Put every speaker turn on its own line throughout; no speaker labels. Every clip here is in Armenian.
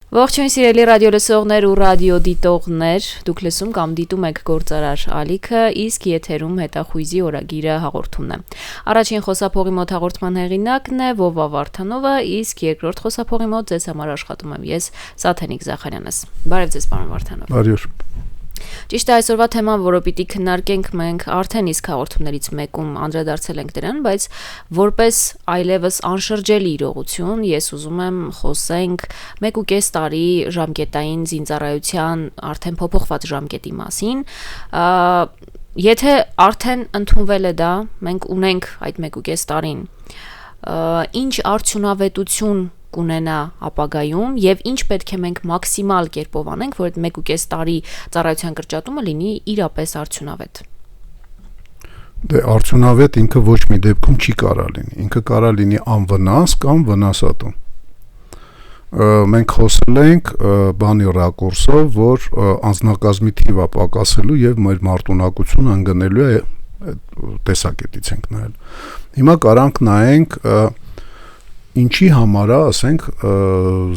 Ողջույն սիրելի ռադիո լսողներ ու ռադիո դիտողներ, դուք լսում կամ դիտում եք Գործարար ալիքը, իսկ եթերում հետախույզի օրագիրը հաղորդումն է։ Առաջին խոսափողի մոտ հաղորդման հեղինակն է Վովա Վարդանովը, իսկ երկրորդ խոսափողի մոտ ձեզ համար աշխատում եմ ես, Սաթենիկ Զախարյանս։ Բարև ձեզ, պարոն Վարդանով։
Բարև։
Ճիշտ է, այսօրվա թեման, որը պիտի քննարկենք, մենք արդեն իսկ հաղորդումներից մեկում անդրադարձել ենք դրան, բայց որպես այլևս անշրջելի իրողություն, ես ուզում եմ խոսենք 1.5 տարի ժամկետային զինծառայության արդեն փոփոխված ժամկետի մասին։ Եթե արդեն ընդունվել է դա, մենք ունենք այդ 1.5 տարին, ինչ արդյունավետություն կունենա ապագայում եւ ինչ պետք է մենք մաքսիմալ կերպով անենք, որ այդ 1.5 տարի ծառայության կրճատումը լինի իրապես արդյունավետ։
Դե արդյունավետ ինքը ոչ մի դեպքում չի կարա լինի։ Ինքը կարա լինի անվնաս կամ վնասատու։ Մենք խոսել ենք բանի ռակուրսով, որ անձնակազմի թիվը պակասելու եւ մեր մարտունակությունը ընկնելու է տեսակետից ենք նայել։ Հիմա կարանք նայենք ինչի համար է, ասենք,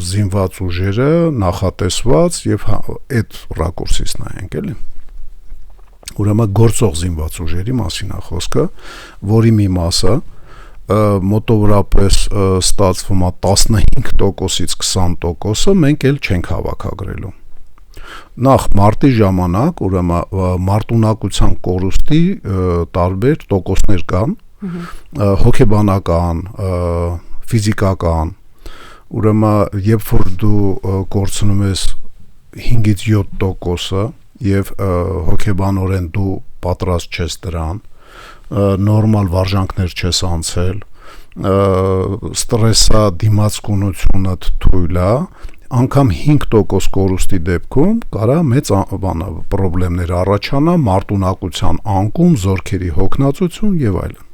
զինված ուժերը նախատեսված եւ այդ ռակուրսից նայենք, էլի։ Ուրեմն գործող զինված ուժերի մասին է խոսքը, որի մի մասը մոտավորապես ստացվում է 15%-ից 20%-ը մենք էլ չենք հավաքագրելու։ Նախ մարտի ժամանակ, ուրեմն մարտունակության կորուստի տարբեր տոկոսներ կան, հոգեբանական, ֆիզիկական, ուրեմն երբ որ դու կորցնում ես 5-ից 7%-ը եւ հոգեբանորեն դու պատրաստ չես դրան, նորմալ վարժանքներ չես անցել, ստրեսա դիմացկունությունը թույլ է, անգամ 5% կորուստի դեպքում կարա մեծ պրոբլեմներ առաջանա, մարտունակության անկում, զորքերի հոգնածություն եւ այլն։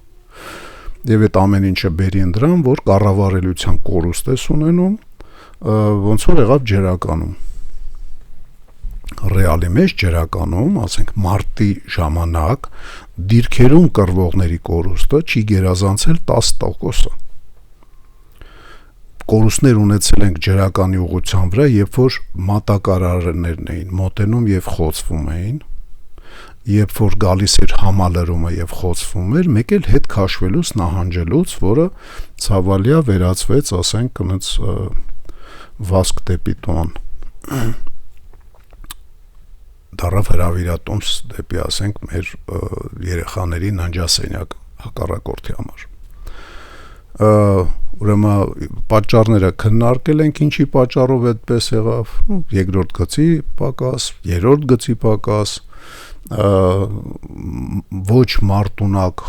Եվ այդ ամեն ինչը բերի ընդրան, որ կառավարելիության կորուստ է ունենում, ոնց որ եղավ ջերականում։ Ռեալի մեջ ջերականում, ասենք մարտի ժամանակ դիրքերում կռվողների կորուստը չի գերազանցել 10%-ը։ Կորուստներ ունեցել ենք ջերականի ուղղության վրա, երբ որ մատակարարներն էին մոտենում եւ խոցվում էին, երբ որ գալիս էր համալրումը եւ խոցվում էր, մեկ էլ հետ քաշվելուց նահանջելուց, որը ցավալիա վերածվեց, ասենք, այնց վասկ դեպի տոն։ Դարավ հրավիրատոմս դեպի, ասենք, մեր երեխաների ննջասենյակ հակառակորդի համար։ Ուրեմն պատճառները քննարկել ենք, ինչի պատճառով այդպես եղավ, երկրորդ գծի պակաս, երրորդ գծի պակաս, ոչ մարտունակ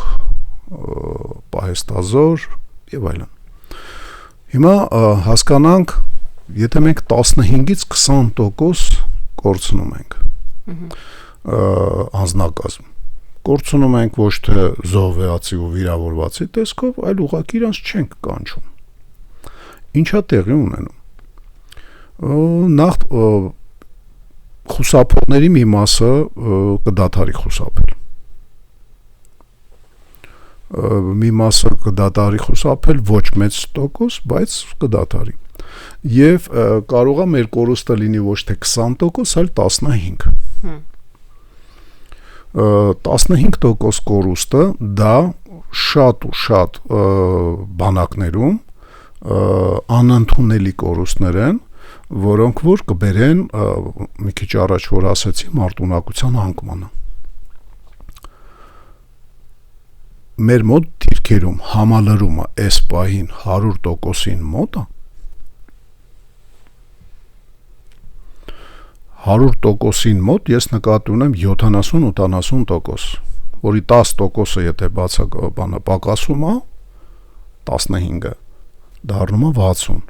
պահեստազոր եւ այլն։ Հիմա հասկանանք, եթե մենք 15-ից 20% կորցնում ենք անձնակազմ, կորցնում ենք ոչ թե զոհվացի ու վիրավորվածի տեսքով, այլ ուղղակի իրանց չենք կանչում։ Ինչա տեղի ունենում։ Նախ խուսափողների մի մասը կդադարի խուսափել։ Մի մասը կդադարի խուսափել, ոչ մեծ տոկոս, բայց կդադարի։ Եվ կարող է մեր կորուստը լինի ոչ թե 20%, այլ 15%։ 15% կորուստը դա շատ ու շատ բանակներում անընդունելի կորուստներ են, որոնք որ կբերեն մի քիչ առաջ որ ասեցի մարտունակության անկմանը։ Մեր մոտ դիրքերում համալրումը այս պահին 100%-ին մոտ է։ 100%-ին մոտ ես նկատի ունեմ 70-80%, որի 10%-ը եթե բացակայաբանը պակասում է 15-ը դառնում է 60։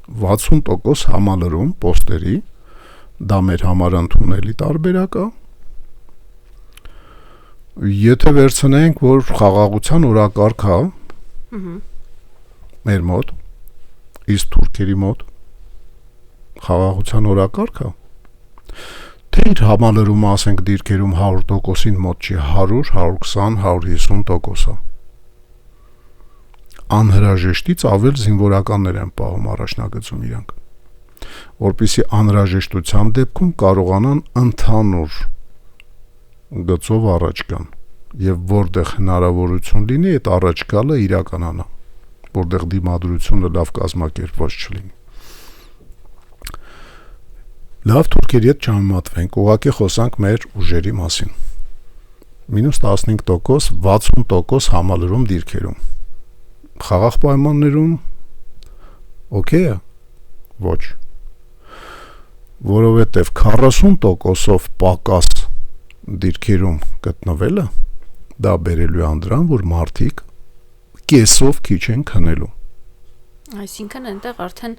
60% համալրում պոստերի, դա մեր համար ընդունելի տարբերակ է։ Եթե վերցնենք, որ խաղաղության օրակարգ է մեր մոտ, իսկ թուրքերի մոտ խաղաղության օրակարգ է, թե իր համալրումը, ասենք, դիրքերում 100%-ին մոտ չի, 100, 120, 150% է։ Անհրաժեշտից ավել զինվորականներ են պահում առաջնագծում իրանք։ որպեսզի անհրաժեշտության դեպքում կարողանան ընդհանուր գծով առաջ գան եւ որտեղ հնարավորություն լինի այդ առաջ գալը իրականանա, որտեղ դիմադրությունը լավ կազմակերպված չլինի։ Լավ, թուրքերի հետ չհամեմատվենք, ուղղակի խոսանք մեր ուժերի մասին։ -15%, 60% համալրում դիրքերում։ Խաղաղ պայմաններում օքեյ է։ Ոչ։ Որովհետև 40%-ով պակաս դիրքերում գտնվելը դա բերելու է դրան, որ մարդիկ կեսով քիչ են քնելու։
Այսինքն այնտեղ արդեն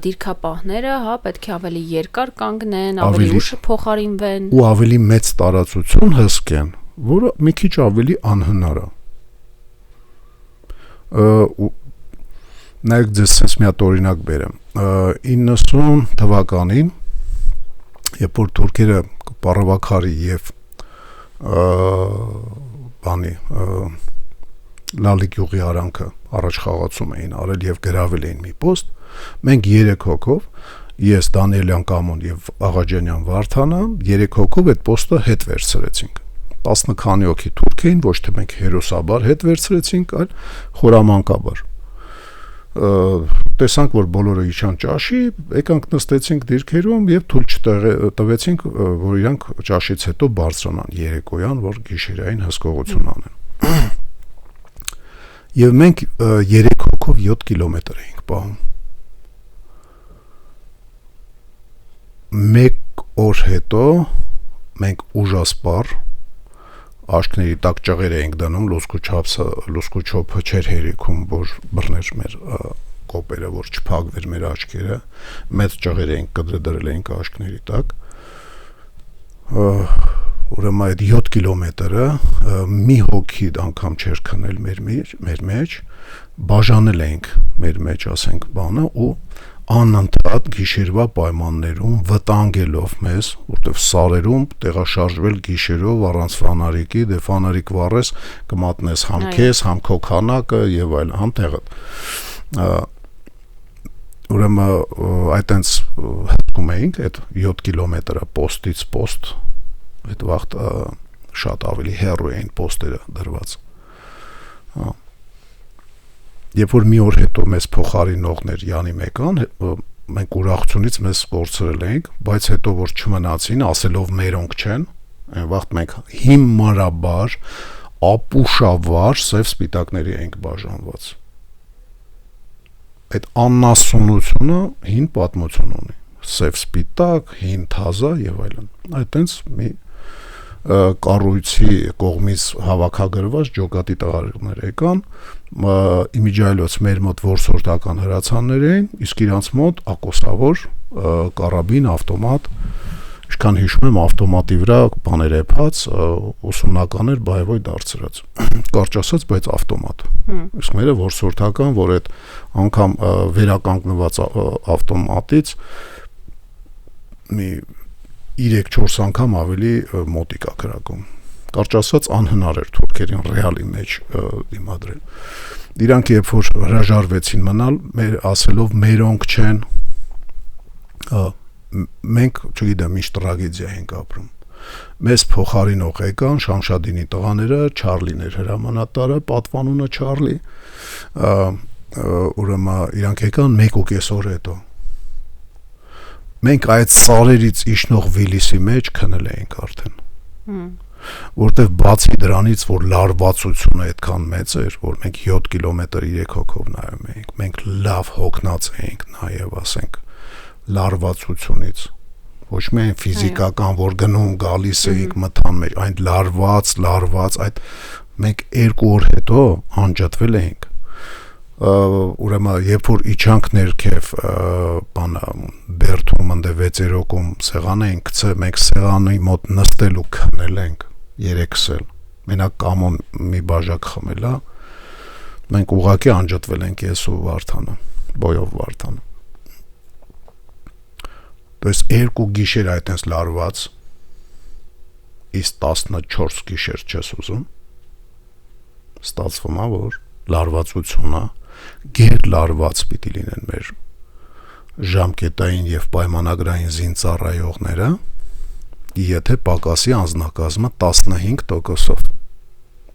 դիրքապահները, պետք է ավելի երկար կանգնեն, ավելի ուշ փոխարինվեն
ու ավելի մեծ տարածություն հսկեն, որը մի քիչ ավելի անհնար է։ Նայեք, ձեզ sense մի հատ օրինակ բերեմ։ 90 թվականին, երբ որ թուրքերը Պարավաքարի եւ Լալի գյուղի արանքը առաջ խաղացում էին արել եւ գրավել էին մի պոստ, մենք 3 հոգով, ես Դանիելյան Կամոն եւ Աղաջանյան Վարդանը 3 հոգով այդ պոստը հետ վերցրեցինք։ 10 քանի հոգի թուրք էին, ոչ թե մենք հերոսաբար հետ վերցրեցինք, այլ խորամանկաբար։ Տեսանք, որ բոլորը իջան ճաշի, եկանք նստեցինք դիրքերում եւ թույլ չտվեցինք, որ իրանք ճաշից հետո բարձրանան երեկոյան, որ գիշերային հսկողություն անեն։ Եվ մենք 3 հոգով 7 կիլոմետր էինք պահում։ Մեկ օր հետո մենք ուժասպառ աշկների տակ ճղեր էինք դնում, լուսկու չոփը չէր հերիքում, որ բռներ մեր կոպերը, որ չփակվեր մեր աչքերը, մեծ ճղեր էինք դրել էինք աշկների տակ։ Ուրեմն այդ 7 կիլոմետրը մի հոգի անգամ չէր քնել մեր մեջ, բաժանել էինք մեր մեջ, ասենք, բանը ու անընդհատ գիշերվա պայմաններում վտանգելով մեզ, որտեվ սարերում տեղաշարժվել գիշերով առանց ֆանարիկի, դե ֆանարիկ վառես կմատնես համ քեզ, համ քո քանակը եւ այլն, համ տեղը։ Ուրեմն այտենց հսկում էինք այդ 7 կիլոմետրը պոստից պոստ, այդ վաղտ շատ ավելի հեռու էին պոստերը դրված։ Երբ որ մի օր հետո մեզ փոխարինողներ Յանի մեկան, մենք ուրախությունից մեզ կորցրել էինք, բայց հետո որ չմնացին, ասելով մերոնք չեն, այն վաղտ մենք հիմարաբար ապուշավար սև սպիտակների էինք բաժանված։ Այդ աննասունությունը հին պատմություն ունի։ Սև սպիտակ, հին թազա եւ այլն։ Այտենց մի կառույցի կողմից հավաքագրված ջոկատի տղաներ եկան, իմիջայլոց մեր մոտ որսորդական հրացաններ էին, իսկ իրանց մոտ ակոսավոր կարաբին, ավտոմատ, ինչքան հիշում եմ, ավտոմատի վրա բաներ եփած, ուսումնական էր բայվոյ դարձրած, կարճ ասած, բայց ավտոմատ։ Իսկ մերը որսորդական, որ այդ անգամ վերականգնված ավտոմատից մի 3-4 անգամ ավելի մոտիկ է կրակում։ Կարճ ասած, անհնար էր թուրքերին ռեալի մեջ դիմադրել։ Իրանք երբ որ հրաժարվեցին մնալ, ասելով մերոնք չեն, մենք, չգիտեմ, ինչ տրագեդիա ենք ապրում։ Մեզ փոխարինող եկան Շամշադինի տղաները, Չարլին էր հրամանատարը, պատվանունը Չարլի, ուրեմն իրանք եկան 1.5 օր հետո։ Մենք այդ սարերից իջնող Վիլիսի մեջ քնել էինք արդեն։ Որտեվ բացի դրանից, որ լարվածությունը այդքան մեծ էր, որ մենք 7 կիլոմետր 3 հոգով նայում էինք, մենք լավ հոգնած էինք նաև, ասենք, լարվածությունից։ Ոչ միայն ֆիզիկական, որ գնում գալիս էինք մթան մեջ, այն լարված, այդ մենք 2 օր հետո անջատվել էինք։ Ուրեմն երբ որ իջանք ներքև բանը Բերթում ընդ 6-րոքում սեղան էինք գցել, մենք սեղանի մոտ նստել ու քնել ենք 3-ս էլ։ Մենակ Կամոն մի բաժակ խմել է, մենք ուղղակի անջատվել ենք ես ու Վարդանը, Բոյով Վարդանը։ Դες 2 գիշեր այդպես լարված, իսկ 14 գիշեր չես ուզում, ստացվում է, որ լարվածությունը գեր լարված պիտի լինեն մեր ժամկետային եւ պայմանագրային զինծառայողները, եթե պակասի անձնակազմը 15%-ով,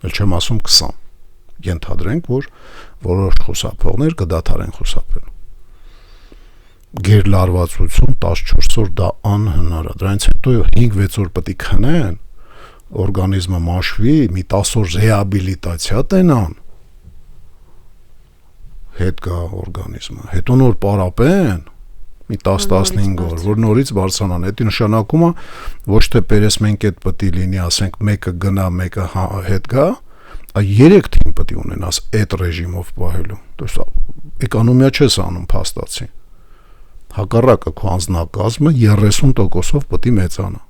ել չեմ ասում 20, ենթադրենք, որ որոշ խուսափողներ կդադարեն խուսափել։ Գերլարվածություն 14 օր դա անհնար է, դրանից հետո 5-6 օր պետք է քնեն, օրգանիզմը մաշվի, մի 10 օր ռեաբիլիտացիա տենան, հետ գա օրգանիզմը, հետո նոր պարապեն, մի 10-15 օր, որ նորից բարձրանան, դա նշանակում է ոչ թե պերեսմենք այդ պետք է լինի, ասենք մեկը գնա, մեկը հետ գա, 3 թիմ պետք է ունենաս այդ ռեժիմով պահելու, էկոնոմիա չես անում փաստացի, հակառակը քո անձնակազմը 30%-ով պետք է մեծանա,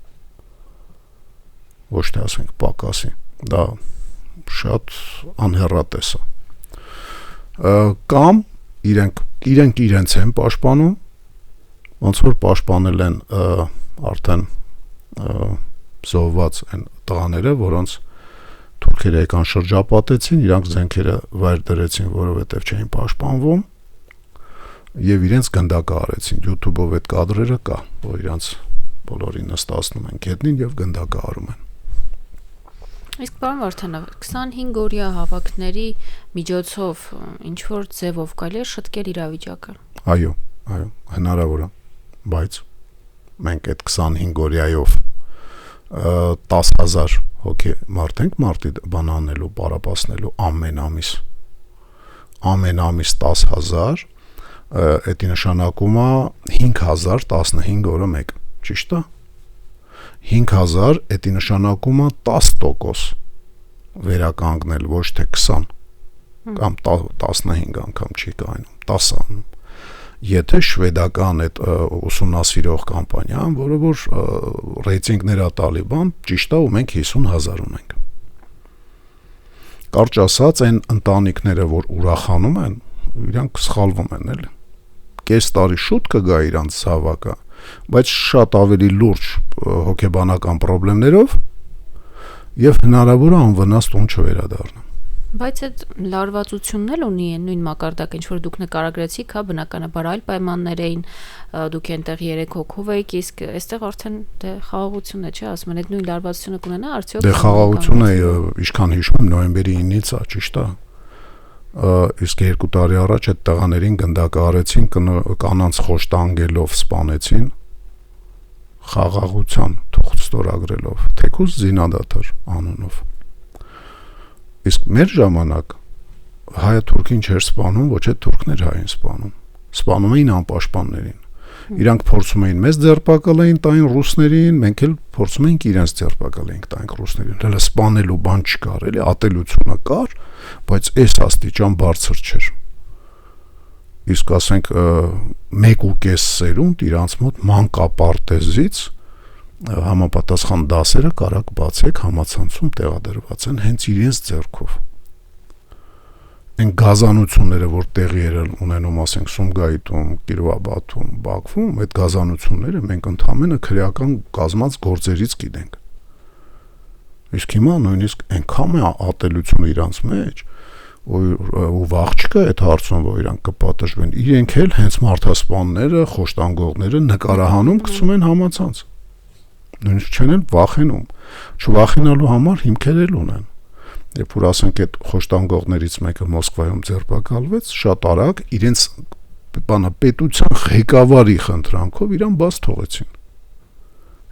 ոչ թե ասենք պակասի, դա շատ անհեռատես է, կամ իրենք իրենց են պաշտպանում, ոնց որ պաշտպանել են արդեն զոհված են տղաները, որոնց թուրքերը եկան շրջապատեցին, իրանք զենքերը վայր դրեցին, որովհետև չէին պաշտպանվում եւ իրենց գնդակը արեցին, YouTube-ով այդ կադրերը կա, որ իրանք բոլորին նստացնում են գետնին եւ գնդակը արում են։
Իսկ պարոն Վարդանով, 25 օրյա հավաքների միջոցով ինչ որ ձևով կարելի է շտկել իրավիճակը։
Այո, հնարավոր է, բայց մենք այդ 25 օրյայով 10,000 հոգի մարդ ենք մարտի բան անելու, պարապացնելու ամեն ամիս 10,000, դա նշանակում է 5,015 օրը մեկ, ճիշտ է։ 5,000 դա նշանակում է 10% վերականգնել, ոչ թե 20 կամ 15 անգամ չի կայանում, 10 անում։ Եթե շվեդական այդ ուսումնասիրող կամպանիան, որը որ ռեյտինգներ է տալի բան, ճիշտ է ու մենք 50,000 ունենք։ Կարճ ասած, այն ընտանիքները, որ ուրախանում են, իրանք սխալվում են, էլի։ Կես տարի շուտ կգա իրանց զավակը, բայց շատ ավելի լուրջ հոգեբանական խնդիրներով եւ հնարավոր է անվնաս տուն չվերադառնա։
Բայց այդ լարվածությունն էլ ունի այն նույն մակարդակը, ինչ որ դուք նկարագրեցիք, հա, բնականաբար այլ պայմաններ էին, դուք այնտեղ 3 հոգով եք, իսկ այստեղ արդեն դե խաղաղություն է, չէ՞, ասում են, այդ նույն լարվածությունը կունենա արդյոք։
Դե խաղաղությունը ինչքան հիշում եմ նոյեմբերի 9-ից է, ճիշտ է։ Իսկ 2 տարի առաջ այդ տղաներին գնդակը արեցին, կանանց խոշտանգելով սպանեցին խաղաղության թուղթ ստորագրելով, թեկուզ զինադադար անունով։ Իսկ մեր ժամանակ հայը թուրքին չէր սպանում, ոչ էլ թուրքներ հային սպանում։ Սպանում էին անպաշտպաններին։ Իրանք փորձում էին մեզ ձերբակալային տային ռուսներին, մենք էլ փորձում էինք իրենց ձերբակալեինք տային ռուսներին։ Հələ սպանելու բան չկար, էլի ատելությունը կար, բայց այս աստիճան բարձր չէր։ Իսկ ասենք 1.5 սերունդ իրանց մոտ մանկապարտեզից համապատասխան դասերը կարակ բացեք համացանցում տեղադրված են հենց իրենց ձեռքով։ Այն գազանությունները, որ տեղի ունենում, ասենք Սումգայիթում, Կիրովաբադում, Բաքվում, այդ գազանությունները մենք ընդհանրապես քրեական կազմած գործերից գիտենք։ Իսկ հիմա նույնիսկ այնքան է ատելությունը իրանց մեջ, ու վաղ չկա այդ հարցում, որ իրանք կպատժվեն։ Իրենք էլ հենց մարդասպանները, խոշտանգողները նկարահանում գցում են համացանց։ Նույնիսկ չեն էլ վախենում։ Չվախենալու համար հիմքեր էլ ունեն։ Երբ որ ասենք այդ խոշտանգողներից մեկը Մոսկվայում ձերբակալվեց, շատ արագ իրենց պետության ղեկավարի խնդրանքով իրան բաց թողեցին։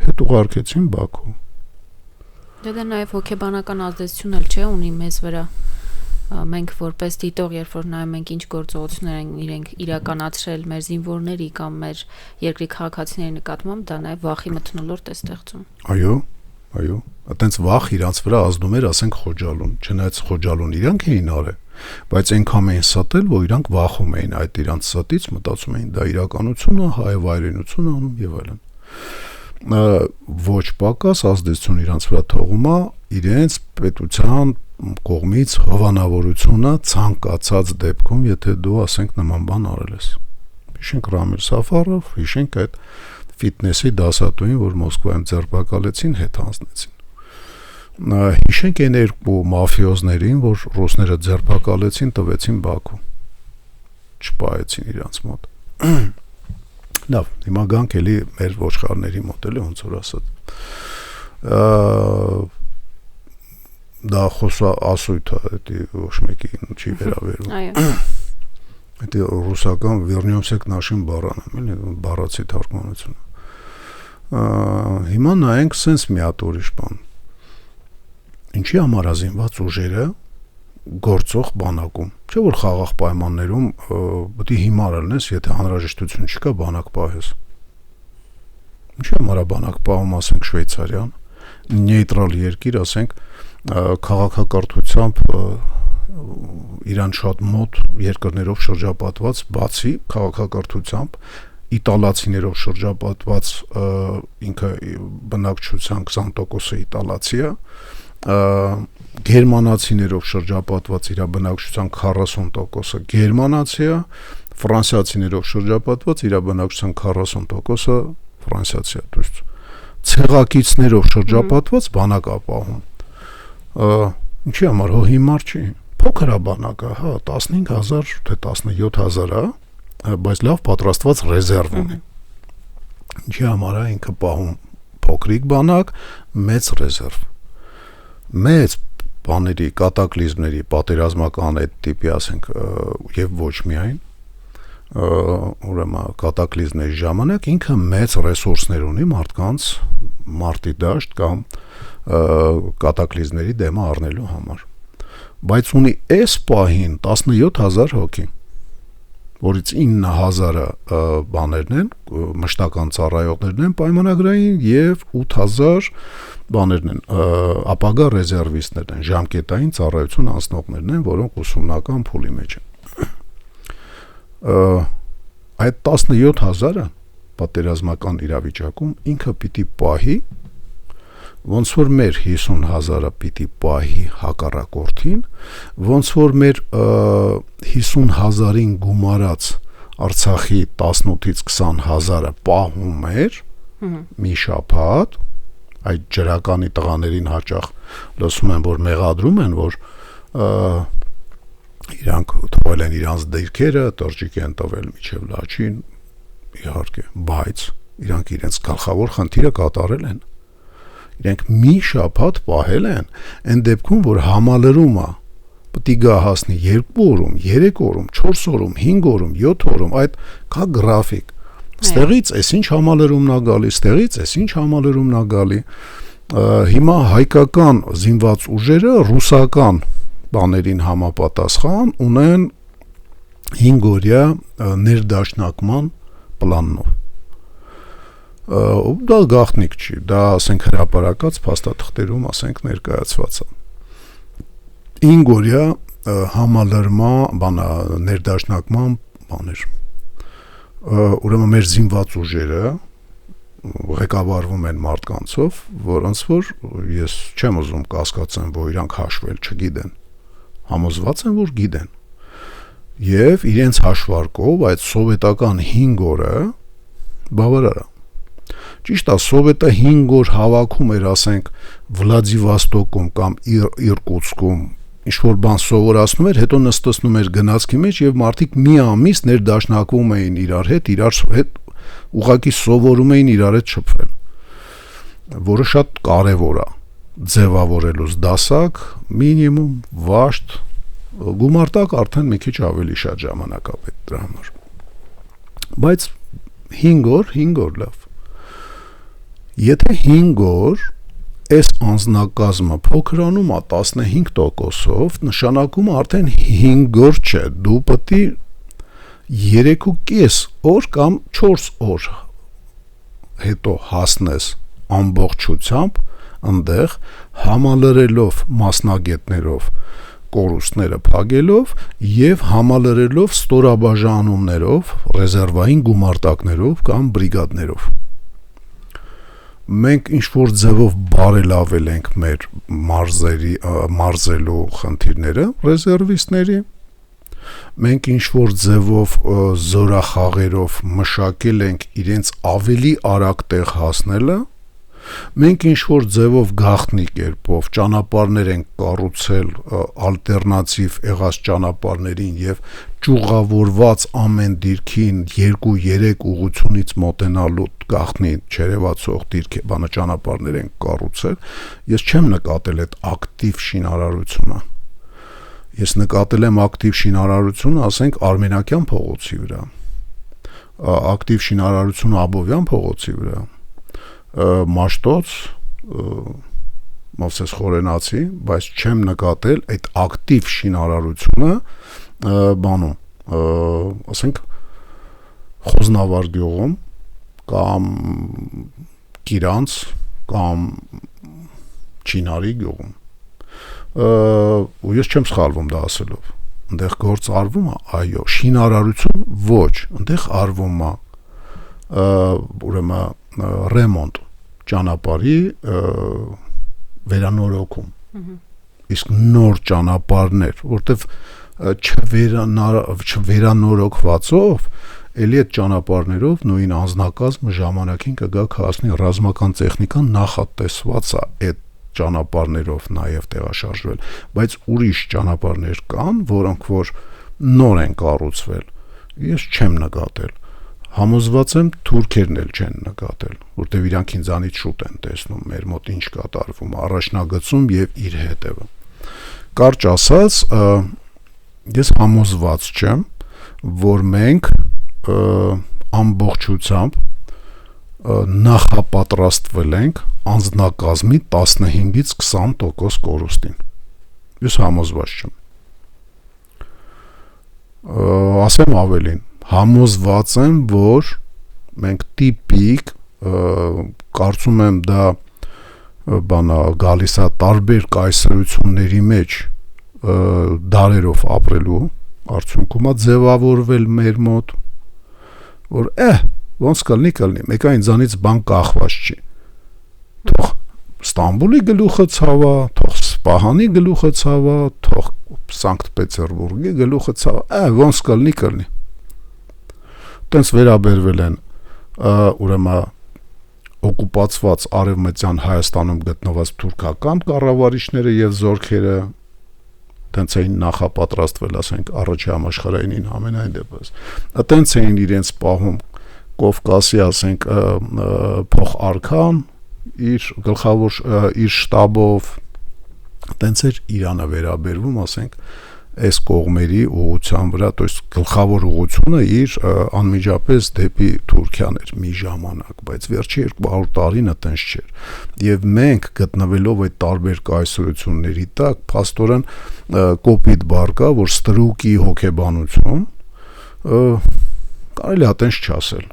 Հետ ուղարկեցին Բաքու։
Դա նաև հոգեբանական ազդեցություն էլ չէ ունի մեզ վրա։ Մենք որպես դիտող, երբ որ նայում ենք ինչ գործողություններ են իրենք իրականացրել մեր զինվորների կամ մեր երկրի քաղաքացիների նկատմամբ, դա նաև վախի մթնոլորտ է ստեղծում։
Այո, այտենց վախ իրանց վրա ազդում էր, ասենք Խոջալուն, չնայած Խոջալուն իրանք էին արել, բայց այնքան էին ստել, որ իրանք վախում էին այդ իրանց ստից, մտածում էին դա իրականություն է, հայ վայրենություն անում եւ այլն։ Ոչ պակաս ազդեցություն իրանց վրա թողում է իրենց պետության կողմից հովանավորությունը ցանկացած դեպքում, եթե դու ասենք նման բան արել ես։ Հիշենք Ռամիլ Սաֆարով, հիշենք այդ ֆիթնեսի դասատուին, որ Մոսկվայում ձերբակալեցին, հետ հանձնեցին։ Հիշենք այն երկու մաֆիոզներին, որ ռուսները ձերբակալեցին, տվեցին Բաքու։ Չպահեցին իրանց մոտ։ Լավ, հիմա գանք էլի մեր ոչխարների մոտ էլի ոնց որ ասած։ Դա խոսա ասույթ է, դա ոչ մեկին չի վերաբերում։
Այո։
Դա ռուսական «Вернёмся к нашим баранам», էլի բառացի թարգմանությունը։ Հիմա նայենք sense մի հատ ուրիշ բան։ Ինչի համար ազինված ուժերը գործող բանակում։ Չէ՞ որ խաղաղ պայմաններում պետք է հիմար լինես, եթե անհրաժեշտություն չկա բանակ պահես։ Ինչի համար է բանակ պահում, ասենք Շվեյցարիան, նեյտրալ երկիր, ասենք քաղաքակրթությամբ իրան շատ մոտ երկրներով շրջապատված, բացի քաղաքակրթությամբ իտալացիներով շրջապատված ինքը բնակչության 20%-ը իտալացի է, գերմանացիներով շրջապատված իր բնակչության 40%-ը գերմանացի է, ֆրանսիացիներով շրջապատված իր բնակչության 40%-ը ֆրանսիացի է, то есть ցեղակիցներով շրջապատված բանակ ապահում։ Ինչի համար հո հիմար չի։ Փոքր է բանակը, հա, 15000 թե 17000 է, բայց լավ պատրաստված ռեզերվ ունի։ Ինչի համար է ինքը պահում փոքրիկ բանակ, մեծ ռեզերվ։ Մեծ բաների, կատակլիզմների, պատերազմական այդ տիպի, ասենք, եւ ոչ միայն ուրեմն կատակլիզմների ժամանակ ինքը մեծ ռեսուրսներ ունի մարդկանց մարտի դաշտ կամ կատակլիզմների դեմը առնելու համար։ Բայց ունի այս պահին 17000 հոգի, որից 9000-ը բաներն են, մշտական ծառայողներն են պայմանագրային եւ 8000 բաներն են, ապագա ռեզերվիստներն են, ժամկետային ծառայություն անցնողներն են, որոնք ուսումնական փուլի մեջ են։ Այդ 17000-ը պատերազմական իրավիճակում ինքը պիտի պահի, ոնց որ մեր 50000-ը պիտի պահի հակառակորդին, ոնց որ մեր 50000-ին գումարած Արցախի 18-ից 20000-ը պահում էր մի շաբաթ, այդ ջրականի տղաներին հաճախ լսում են, որ մեղադրում են, որ իրանք թողել են իրանց դիրքերը, տրջիկ են տվել միջև լաչին, իհարկե, բայց իրանք իրենց գլխավոր խնդիրը կատարել են։ Իրենք մի շաբաթ պահել են, այն դեպքում, որ համալրումը պետք է գա հասնի 2 օրում, 3 օրում, 4 օրում, 5 օրում, 7 օրում, այդ կա գրաֆիկ։ Ստեղից էս ինչ համալրումն է գալի, ստեղից էս ինչ համալրումն է գալի։ Հիմա հայկական զինված ուժերը ռուսական բաներին համապատասխան ունեն 5 օրյա ներդաշնակման պլանով։ Դա գաղտնիք չի, դա ասենք հրապարակած փաստաթղթերում ասենք ներկայացված է։ 5 օրյա համալրման բանա ներդաշնակման բաներ։ Ուրեմն մեր զինված ուժերը ղեկավարվում են մարդկանցով, որոնց որ ես չեմ ուզում կասկածեմ, որ իրանք հաշվել չգիտեն, համոզված են, որ գիտեն։ Եվ իրենց հաշվարկով այդ սովետական 5 օրը բավարար է։ Ճիշտ է, սովետը 5 օր հավաքում էր, ասենք, Վլադիվոստոկում կամ Իրկուտսկում, ինչ-որ բան սովորացնում էր, հետո նստեցնում էր գնացքի մեջ եւ մարդիկ մի ամիս ներդաշնակվում էին իրար հետ ուղղակի սովորում էին իրար հետ շփվել, որը շատ կարևոր է ձևավորելուց դասակ, մինիմում, վաշտ, գումարտակ արդեն մի քիչ ավելի շատ ժամանակ է պետք դրա համար։ Բայց 5 օր լավ։ Եթե 5 օր այս անձնակազմը փոքրանում է 15%-ով, նշանակում է արդեն 5 օր չէ, դու պետք է 3.5 օր կամ 4 օր հետո հասնես ամբողջությամբ այնտեղ համալրելով մասնագետներով կորուստները փակելով եւ համալրելով ստորաբաժանումներով, ռեզերվային գումարտակներով կամ բրիգադներով։ Մենք ինչ-որ ձևով բարելավել ենք մեր մարզելու խնդիրները ռեզերվիստների, մենք ինչ-որ ձևով զորախաղերով մշակել ենք իրենց ավելի արագ տեղ հասնելը, Մենք ինչ-որ ձևով գաղտնի կերպով ճանապարհներ ենք կառուցել ալտերնատիվ եղած ճանապարհներին եւ ճյուղավորված ամեն դիրքին 2-3 ուղությունից մոտենալու գաղտնի չերևացող բանը ճանապարհներ ենք կառուցել, ես չեմ նկատել այդ ակտիվ շինարարությունը։ Ես նկատել եմ ակտիվ շինարարությունը, ասենք Արմենակյան փողոցի վրա, ակտիվ շինարարությունը Աբովյան փողոցի վրա, Մաշտոց, Մովսես Խորենացի, բայց չեմ նկատել այդ ակտիվ շինարարությունը բանում, ասենք Խոզնավար գյուղում կամ Կիրանց կամ Չինարի գյուղում։ Ու ես չեմ սխալվում դա ասելով, այնտեղ գործ արվում է, այո, շինարարություն ոչ, այնտեղ արվում է ուրեմն ռեմոնտ ճանապարհի վերանորոգում, իսկ նոր ճանապարհներ, որտեվ չվերանորոգվածով էլի այդ ճանապարհներով նույն անձնակազմը ժամանակին կգա կհասնի ռազմական տեխնիկան նախատեսված է այդ ճանապարհներով նաև տեղաշարժվել, բայց ուրիշ ճանապարհներ կան, որոնք որ նոր են կառուցվել, ես չեմ նկատել։ Համոզված եմ թուրքերն էլ չեն նկատել, որտեղ իրանք ինձանից շուտ են տեսնում մեր մոտ ինչ կատարվում, առաջնագծում եւ իր հետևը։ Կարճ ասած, ես համոզված չեմ, որ մենք ամբողջությամբ նախապատրաստվել ենք անձնակազմի 15-ից 20% կորուստին։ Ես համոզված չեմ։ Ասեմ ավելին, համոզված եմ, որ մենք տիպիկ, կարծում եմ դա բանա գալիս է տարբեր կայսրությունների մեջ դարերով ապրելու արդյունքում ձևավորվել մեր մոտ, որ ոնց կլինի, մեկը ինձանից բան կախված չի։ Թող Ստամբուլի գլուխը ցավա, թող Սպահանի գլուխը ցավա, թող Սանկտ Պետերբուրգի գլուխը ցավա, ոնց կլինի։ Տենց վերաբերվել են ուրեմն օկուպացված արևմտյան Հայաստանում գտնված թուրքական կառավարիչները եւ զորքերը, տենց էին նախապատրաստվել, ասենք, առաջի համաշխարհայինին ամենայն դեպս։ Տենց էին իրենց պահում Կովկասի, ասենք, փոխարքան իր գլխավոր իր շտաբով, տենց էր Իրանը վերաբերվում, ասենք, այս կողմերի ուղղության վրա, то есть գլխավոր ուղղությունը իր անմիջապես դեպի Թուրքիան էր մի ժամանակ, բայց վերջի 200 տարին այտենց չէր։ Եվ մենք գտնվելով այդ տարբեր կայսրությունների տակ, փաստորեն կոպիտ բառ կա, որ ստրուկի հոգեբանություն, կարելի է այտենց չասել,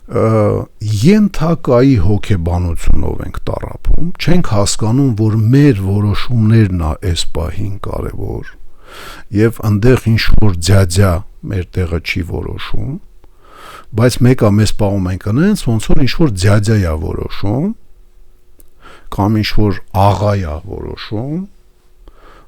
ենթակայի հոգեբանությունով ենք տառապում, չենք հասկանում, որ մեր որոշումներն է այս պահին կարևոր, եւ այնտեղ ինչ որ ձյաձյա մեր տեղը չի որոշում, բայց մեկը մեզ պահում ենք այնց, ոնց որ ինչ որ ձյաձյա է որոշում, կամ ինչ որ աղա է որոշում,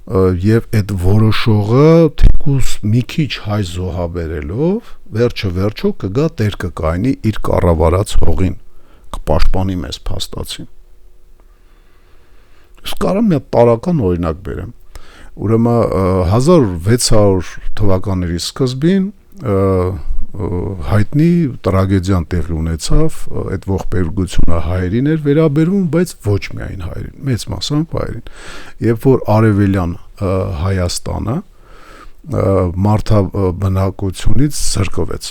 եւ այդ որոշողը թեկուզ մի քիչ հայ զոհաբերելով վերջը կգա տեր կկայնի իր կառավարած հողին, կպաշտպանի մեզ փաստացին։ Իսկ կարամ մի տարական օրինակ բերեմ։ Ուրեմն 1600 թվականների սկզբին հայտնի տրագեդիան տեղի ունեցավ, այդ ողբերգությունը հայերին էր վերաբերվում, բայց ոչ միայն հայերին, մեծ մասամբ հայերին։ Երբ որ արևելյան Հայաստանը մարդաբնակությունից զրկվեց,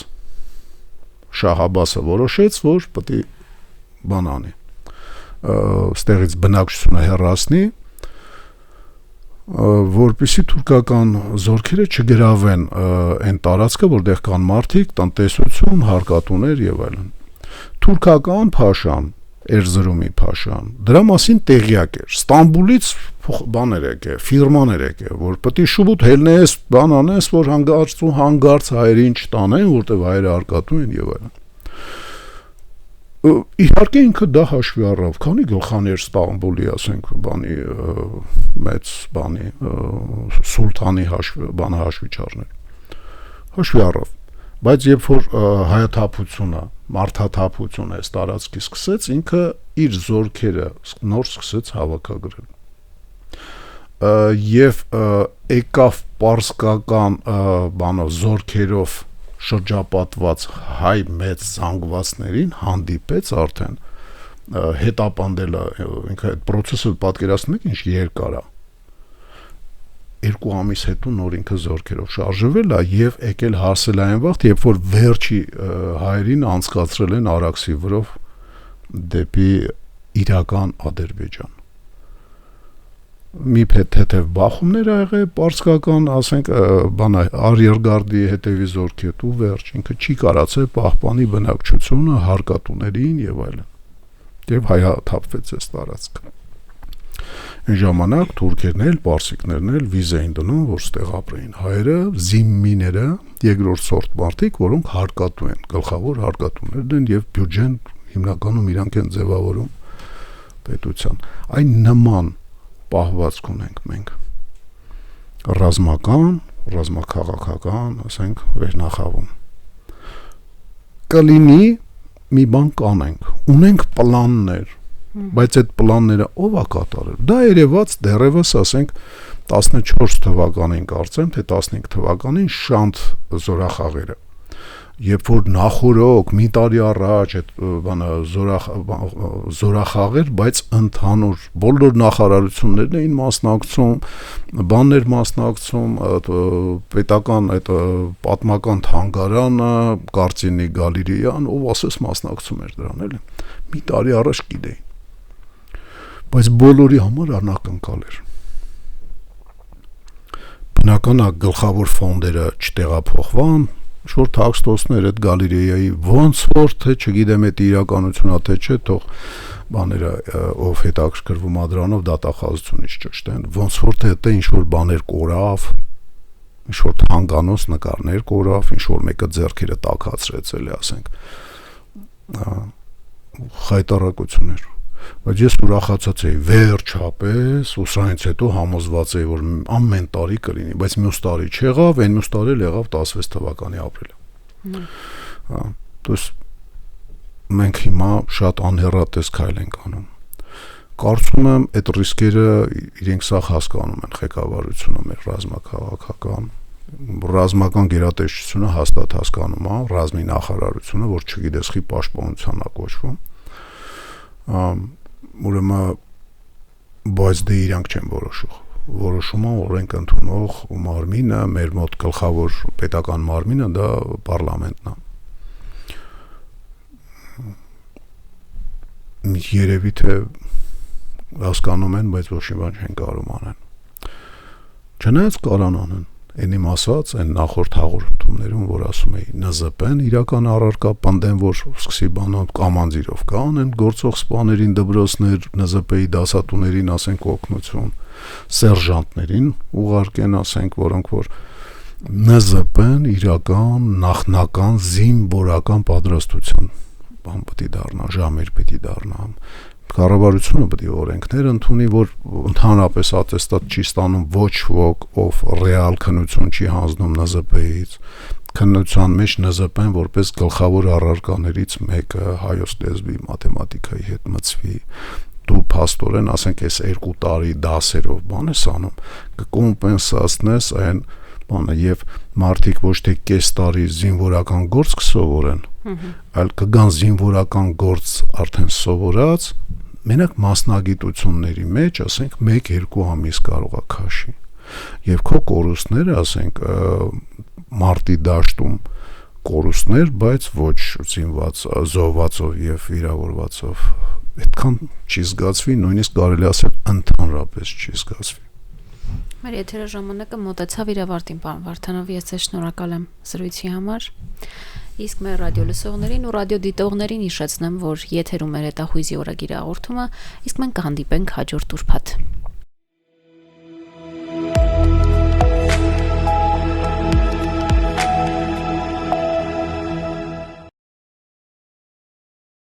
Շահ Աբասը որոշեց, որ պետք է բան անի, ստեղից բնակչությունը հեռացնի, որպեսզի թուրքական զորքերը չգրավեն այն տարածքը, որտեղ կան մարդիկ, տնտեսություն, հարկատուներ եւ այլն։ Թուրքական փաշան, Էրզրումի փաշան, դրա մասին տեղյակ էր։ Ստամբուլից բաներ եկե, ֆիրմաներ եկե, որ պետք է շուտ հելնես, բան անես, որ հանգարց հայերին չտանեն, որտեղ հայերը հարկատու են եւ այլն։ Իհարկե ինքը դա հաշվի առավ, քանի գլխաներ Ստամբուլի, ասենք, բանի մեծ բանի սուլթանի հաշվի չառներ։ Հաշվի առավ, բայց երբ որ հայաթափությունը, մարդաթափությունը այս տարածքի սկսեց, ինքը իր զորքերը նոր սկսեց հավաքագրել։ Եվ եկավ պարսկական զորքերով շրջապատված հայ մեծ զանգվածներին հանդիպեց արդեն հետապանդելը, ինքը այդ process-ը պատկերացնում եք ինչ երկար է, 2 ամիս հետո նոր ինքը զորքերով շարժվել է եւ եկել հասել այն վաղ, երբ որ վերջի հայերին անցկացրել են Արաքսի վրով դեպի իրական Ադրբեջան։ Մի թեթև բախումներ ա եղել, պարսկական, ասենք, արիերգարդի հետևի զորքի հետ ու վերջ, ինքը չի կարացել պահպանի բնակչությունը, հարկատուներին եւ այլն։ Եվ հայաթափվեց այս տարածքը։ Այն ժամանակ թուրքերն էլ, պարսիկներն էլ վիզ էին դնում, որ ստեղ ապրեին։ Հայերը, զիմմիները, երկրորդ սորտ մարդիկ, որոնք հարկատու են, գլխավոր հարկատուներն են եւ բյուջեն հիմնականում իրանք են ձևավորում պետության։ Այն նման պահվածք ունենք մենք ռազմաքաղաքական, ասենք, վերնախավում։ Կլինի մի բան կանենք, ունենք պլաններ, բայց այդ պլանները ով է կատարել։ Դա երևաց դեռևս, ասենք, 14 թվականին կարծեմ, թե 15 թվականին Շանթ զորախաղերը, երբ որ նախորոք մի տարի առաջ այդ բանը զորախաղեր, բայց ընդհանուր բոլոր նախարարություններն էին մասնակցում, բաններ մասնակցում, պետական այդ պատմական թանգարանը, Կարծինի գալերեան, ով ասես մասնակցում էր դրան, էլի։ Մի տարի առաջ գիտեին։ Բայց բոլորի համար անակնկալ էր։ Բնական է գլխավոր ֆոնդերը չտեղափոխվան, շուտ թաքստոցներ այդ գալերեայի ոնց որ թե չգիտեմ այդ իրականությունա թե չէ, թող բաները ով հետաքրքրվում ա դրանով դատախազությունից ճշտեն, ոնց որ թե դա ինչ որ բաներ կորավ, ինչ որ հանգանոց նկարներ կորավ, ինչ որ մեկը ձեռքերը տաքացրեց էլի, ասենք, խայտարակություններ։ Բայց ես ուրախացած էի վերջապես, ու սրանից հետո համոզված էի, որ ամեն տարի կլինի, բայց մյուս տարի չեղավ, այն մյուս տարի եղավ 16 թվականի ապրիլը։ Դուս մենք հիմա շատ անհեռատես քայլ ենք անում։ Կարծում եմ այդ ռիսկերը իրենք սա հասկանում են, ղեկավարությունը մեր ռազմաքաղաքական, ռազմական գերատեսչությունը հաստատ հասկանում է, ռազմի նախարարությունը, որ չգիտես խի պաշտպանության ա կոչվում։ Ուրեմն բայց դե իրանք չեն որոշումը օրենք ընդունող մարմինը, մեր մոտ գլխավոր պետական մարմինը դա պարլամենտն է։ Երևի թե հասկանում են, բայց ոչ մի բան չեն կարող անեն։ Չնայած կարան անեն։ Այն իմ ասած, այն նախորդ հաղորդումներում, որ ասում էի, ՆԶՊ-ն իրական առարկա պնդեն, որ սկսի բանոտ կամանձիրով կանեն գործող սպաներին, դպրոցներ, ՆԶՊ-ի դասատուներին, ասենք, օգնություն, սերժանտներին ուղարկեն, ասենք, որոնք որ ՆԶՊ-ն իրական նախնական զինվորական պատրաստության բան պետք է դառնա, ժամեր պետք է դառնա։ Կառավարությունը պետք է օրենքներ ընդունի, որ ընդհանրապես ատեստատ չի ստանում ոչ ոք, ով ռեալ քննություն չի հանձնում ՆԶՊ-ից։ Քննության մեջ ՆԶՊ-ն որպես գլխավոր առարկաներից մեկը հայոց լեզվի, մաթեմատիկայի հետ մտցվի։ Դու փաստորեն, ասենք, այս 2 տարի դասերով բան ես անում, կկոմպենսացնես այն բանը եւ մարդիկ ոչ թե կես տարի զինվորական գործ կսովորեն, այլ կգան զինվորական գործ արդեն սովորած, մենակ մասնագիտությունների մեջ, ասենք, 1-2 ամիս կարող է քաշի։ Եվ քո կորուստները, ասենք, մարտի դաշտում կորուստներ, բայց ոչ զինված, զոհվածով եւ վիրավորվածով, այդքան չի զգացվի, նույնիսկ կարելի ասել ընդհանրապես չի զգացվի։
Մեր եթերը ժամանակը մոտեցավ իր ավարտին, պարոն Վարդանով, ես ձեզ շնորհակալ եմ զրույցի համար։ Իսկ մեր ռադիո լսողներին ու ռադիո դիտողներին հիշեցնեմ, որ եթերում մեր հետախույզի օրագիր հաղորդումը, իսկ մենք կհանդիպենք հաջորդ ուրբաթ։